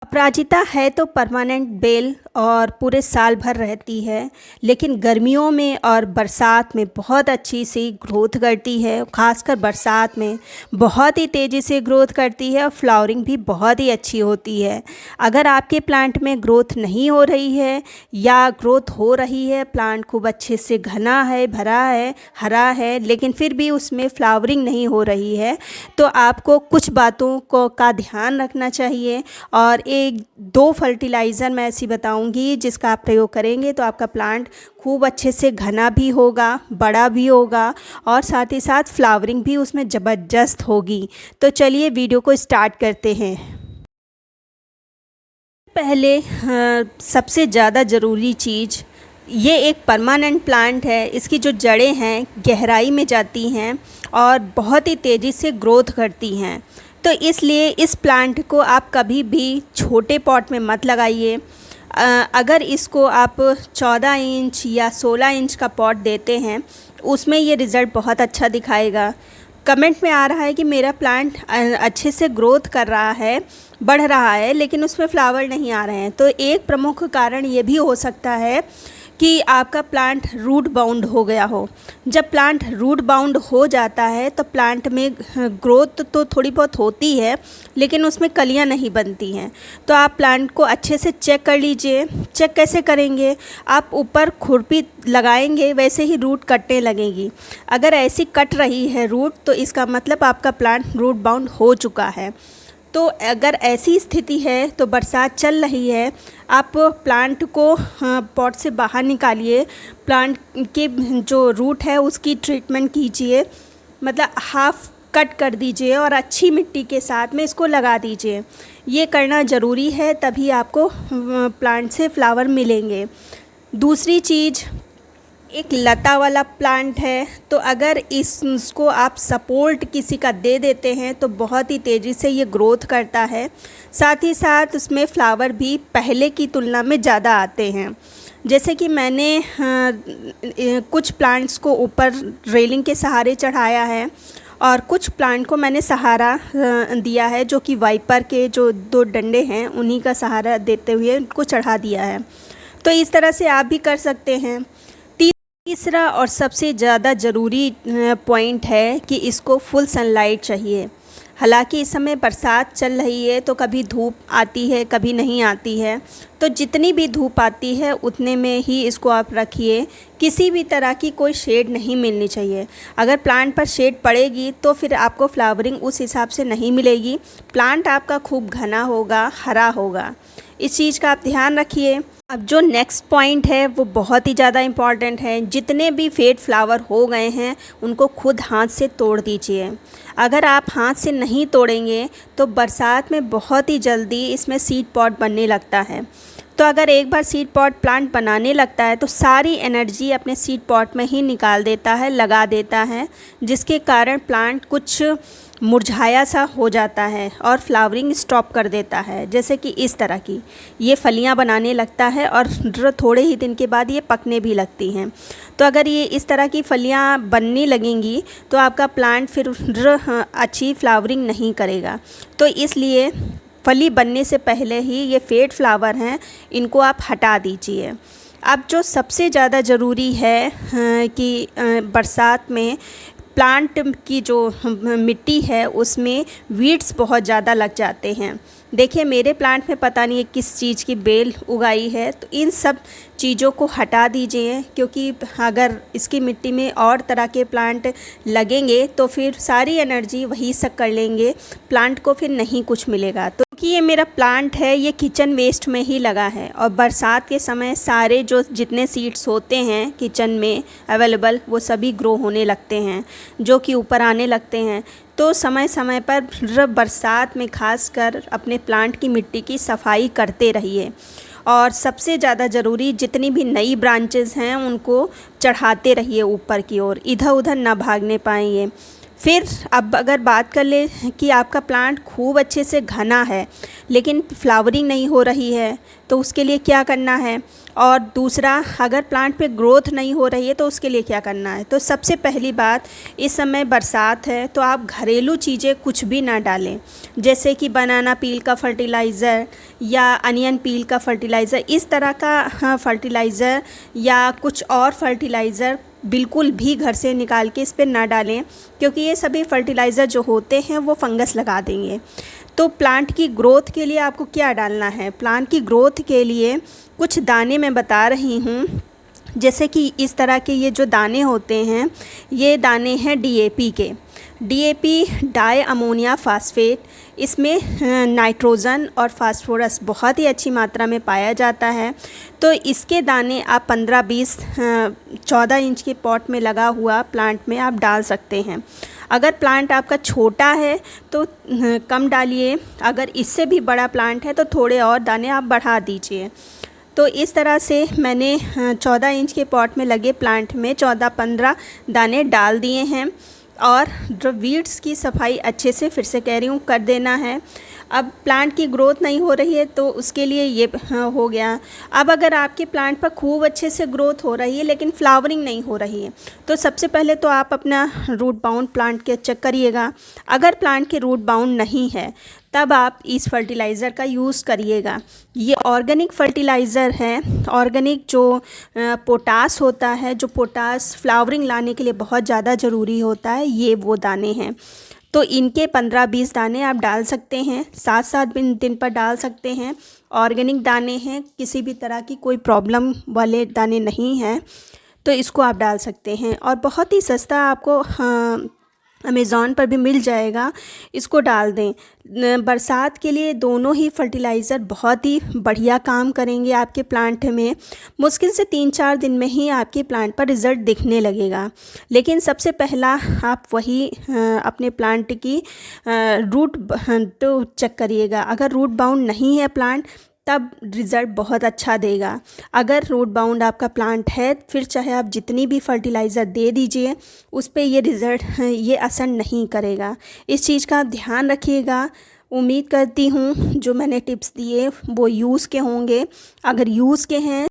अपराजिता है तो permanent bell और पूरे साल भर रहती है, लेकिन गर्मियों में और बरसात में बहुत अच्छी सी ग्रोथ करती है। खासकर बरसात में बहुत ही तेज़ी से ग्रोथ करती है और फ्लावरिंग भी बहुत ही अच्छी होती है। अगर आपके प्लांट में ग्रोथ नहीं हो रही है या ग्रोथ हो रही है, प्लांट खूब अच्छे से घना है, भरा है, हरा है, लेकिन फिर भी उसमें फ्लावरिंग नहीं हो रही है, तो आपको कुछ बातों को का ध्यान रखना चाहिए। और एक दो फर्टिलाइज़र मैं ऐसी बताऊंगी जिसका आप प्रयोग करेंगे तो आपका प्लांट खूब अच्छे से घना भी होगा, बड़ा भी होगा और साथ ही साथ फ्लावरिंग भी उसमें ज़बरदस्त होगी। तो चलिए वीडियो को स्टार्ट करते हैं। पहले सबसे ज़्यादा ज़रूरी चीज़, ये एक परमानेंट प्लांट है। इसकी जो जड़ें हैं गहराई में जाती हैं और बहुत ही तेज़ी से ग्रोथ करती हैं, तो इसलिए इस प्लांट को आप कभी भी छोटे पॉट में मत लगाइए। अगर इसको आप 14 इंच या 16 इंच का पॉट देते हैं उसमें ये रिज़ल्ट बहुत अच्छा दिखाएगा। कमेंट में आ रहा है कि मेरा प्लांट अच्छे से ग्रोथ कर रहा है, बढ़ रहा है, लेकिन उसमें फ्लावर नहीं आ रहे हैं। तो एक प्रमुख कारण ये भी हो सकता है कि आपका प्लांट रूट बाउंड हो गया हो। जब प्लांट रूट बाउंड हो जाता है तो प्लांट में ग्रोथ तो थोड़ी बहुत होती है, लेकिन उसमें कलियां नहीं बनती हैं। तो आप प्लांट को अच्छे से चेक कर लीजिए। चेक कैसे करेंगे? आप ऊपर खुरपी लगाएंगे, वैसे ही रूट कटने लगेगी। अगर ऐसी कट रही है रूट, तो इसका मतलब आपका प्लांट रूट बाउंड हो चुका है। तो अगर ऐसी स्थिति है तो बरसात चल रही है, आप प्लांट को पॉट से बाहर निकालिए, प्लांट के जो रूट है उसकी ट्रीटमेंट कीजिए, मतलब हाफ कट कर दीजिए और अच्छी मिट्टी के साथ में इसको लगा दीजिए। ये करना ज़रूरी है, तभी आपको प्लांट से फ्लावर मिलेंगे। दूसरी चीज़, एक लता वाला प्लांट है, तो अगर इसको आप सपोर्ट किसी का दे देते हैं तो बहुत ही तेज़ी से ये ग्रोथ करता है। साथ ही साथ उसमें फ्लावर भी पहले की तुलना में ज़्यादा आते हैं। जैसे कि मैंने कुछ प्लांट्स को ऊपर रेलिंग के सहारे चढ़ाया है और कुछ प्लांट को मैंने सहारा दिया है, जो कि वाइपर के जो दो डंडे हैं उन्हीं का सहारा देते हुए उनको चढ़ा दिया है। तो इस तरह से आप भी कर सकते हैं। तीसरा और सबसे ज़्यादा ज़रूरी पॉइंट है कि इसको फुल सनलाइट चाहिए। हालांकि इस समय बरसात चल रही है तो कभी धूप आती है, कभी नहीं आती है, तो जितनी भी धूप आती है उतने में ही इसको आप रखिए। किसी भी तरह की कोई शेड नहीं मिलनी चाहिए। अगर प्लांट पर शेड पड़ेगी तो फिर आपको फ्लावरिंग उस हिसाब से नहीं मिलेगी। प्लांट आपका खूब घना होगा, हरा होगा। इस चीज़ का आप ध्यान रखिए। अब जो नेक्स्ट पॉइंट है वो बहुत ही ज़्यादा इम्पॉर्टेंट है। जितने भी फेड फ्लावर हो गए हैं उनको खुद हाथ से तोड़ दीजिए। अगर आप हाथ से नहीं तोड़ेंगे तो बरसात में बहुत ही जल्दी इसमें सीड पॉट बनने लगता है। तो अगर एक बार सीड पॉट प्लांट बनाने लगता है तो सारी एनर्जी अपने सीड पॉट में ही निकाल देता है, लगा देता है, जिसके कारण प्लांट कुछ मुरझाया सा हो जाता है और फ्लावरिंग स्टॉप कर देता है। जैसे कि इस तरह की ये फलियां बनाने लगता है और थोड़े ही दिन के बाद ये पकने भी लगती हैं। तो अगर ये इस तरह की फलियां बनने लगेंगी तो आपका प्लांट फिर अच्छी फ्लावरिंग नहीं करेगा। तो इसलिए फली बनने से पहले ही ये फेड फ्लावर हैं, इनको आप हटा दीजिए। अब जो सबसे ज़्यादा ज़रूरी है कि बरसात में प्लांट की जो मिट्टी है उसमें वीड्स बहुत ज़्यादा लग जाते हैं। देखिए मेरे प्लांट में पता नहीं किस चीज़ की बेल उगाई है, तो इन सब चीज़ों को हटा दीजिए, क्योंकि अगर इसकी मिट्टी में और तरह के प्लांट लगेंगे तो फिर सारी एनर्जी वही सब कर लेंगे, प्लांट को फिर नहीं कुछ मिलेगा। तो कि ये मेरा प्लांट है ये किचन वेस्ट में ही लगा है और बरसात के समय सारे जो जितने सीड्स होते हैं किचन में अवेलेबल वो सभी ग्रो होने लगते हैं, जो कि ऊपर आने लगते हैं। तो समय समय पर बरसात में खासकर अपने प्लांट की मिट्टी की सफाई करते रहिए। और सबसे ज़्यादा ज़रूरी, जितनी भी नई ब्रांचेस हैं उनको चढ़ाते रहिए ऊपर की ओर, इधर उधर ना भागने पाएँ ये। फिर अब अगर बात कर ले कि आपका प्लांट खूब अच्छे से घना है लेकिन फ्लावरिंग नहीं हो रही है, तो उसके लिए क्या करना है। और दूसरा, अगर प्लांट पे ग्रोथ नहीं हो रही है तो उसके लिए क्या करना है। तो सबसे पहली बात, इस समय बरसात है तो आप घरेलू चीज़ें कुछ भी ना डालें, जैसे कि बनाना पील का फर्टिलाइज़र या अनियन पील का फर्टिलाइज़र, इस तरह का फर्टिलाइज़र या कुछ और फर्टिलाइज़र बिल्कुल भी घर से निकाल के इस पे ना डालें, क्योंकि ये सभी फर्टिलाइज़र जो होते हैं वो फंगस लगा देंगे। तो प्लांट की ग्रोथ के लिए आपको क्या डालना है। प्लांट की ग्रोथ के लिए कुछ दाने मैं बता रही हूँ, जैसे कि इस तरह के ये जो दाने होते हैं, ये दाने हैं डीएपी के। डीएपी डाई अमोनिया फास्फेट, इसमें नाइट्रोजन और फास्फोरस बहुत ही अच्छी मात्रा में पाया जाता है। तो इसके दाने आप 15-20 14 इंच के पॉट में लगा हुआ प्लांट में आप डाल सकते हैं। अगर प्लांट आपका छोटा है तो कम डालिए, अगर इससे भी बड़ा प्लांट है तो थोड़े और दाने आप बढ़ा दीजिए। तो इस तरह से मैंने 14 इंच के पॉट में लगे प्लांट में 14-15 दाने डाल दिए हैं। और जो वीड्स की सफाई अच्छे से, फिर से कह रही हूँ, कर देना है। अब प्लांट की ग्रोथ नहीं हो रही है तो उसके लिए ये हो गया। अब अगर आपके प्लांट पर खूब अच्छे से ग्रोथ हो रही है लेकिन फ्लावरिंग नहीं हो रही है, तो सबसे पहले तो आप अपना रूट बाउंड प्लांट के चेक करिएगा। अगर प्लांट के रूट बाउंड नहीं है तब आप इस फर्टिलाइज़र का यूज़ करिएगा। ये ऑर्गेनिक फर्टिलाइज़र है। ऑर्गेनिक जो पोटास होता है, जो पोटास फ्लावरिंग लाने के लिए बहुत ज़्यादा ज़रूरी होता है, ये वो दाने हैं। तो इनके 15-20 दाने आप डाल सकते हैं, 7-7 दिन पर डाल सकते हैं। ऑर्गेनिक दाने हैं, किसी भी तरह की कोई प्रॉब्लम वाले दाने नहीं हैं, तो इसको आप डाल सकते हैं। और बहुत ही सस्ता आपको अमेज़ॉन पर भी मिल जाएगा, इसको डाल दें। बरसात के लिए दोनों ही फर्टिलाइज़र बहुत ही बढ़िया काम करेंगे आपके प्लांट में। मुश्किल से 3-4 दिन में ही आपके प्लांट पर रिज़ल्ट दिखने लगेगा। लेकिन सबसे पहला आप वही अपने प्लांट की रूट तो चेक करिएगा। अगर रूट बाउंड नहीं है प्लांट, तब रिज़ल्ट बहुत अच्छा देगा। अगर रूट बाउंड आपका प्लांट है, फिर चाहे आप जितनी भी फर्टिलाइज़र दे दीजिए, उस पे ये रिज़ल्ट ये असर नहीं करेगा। इस चीज़ का ध्यान रखिएगा। उम्मीद करती हूँ जो मैंने टिप्स दिए वो यूज़ के होंगे। अगर यूज़ के हैं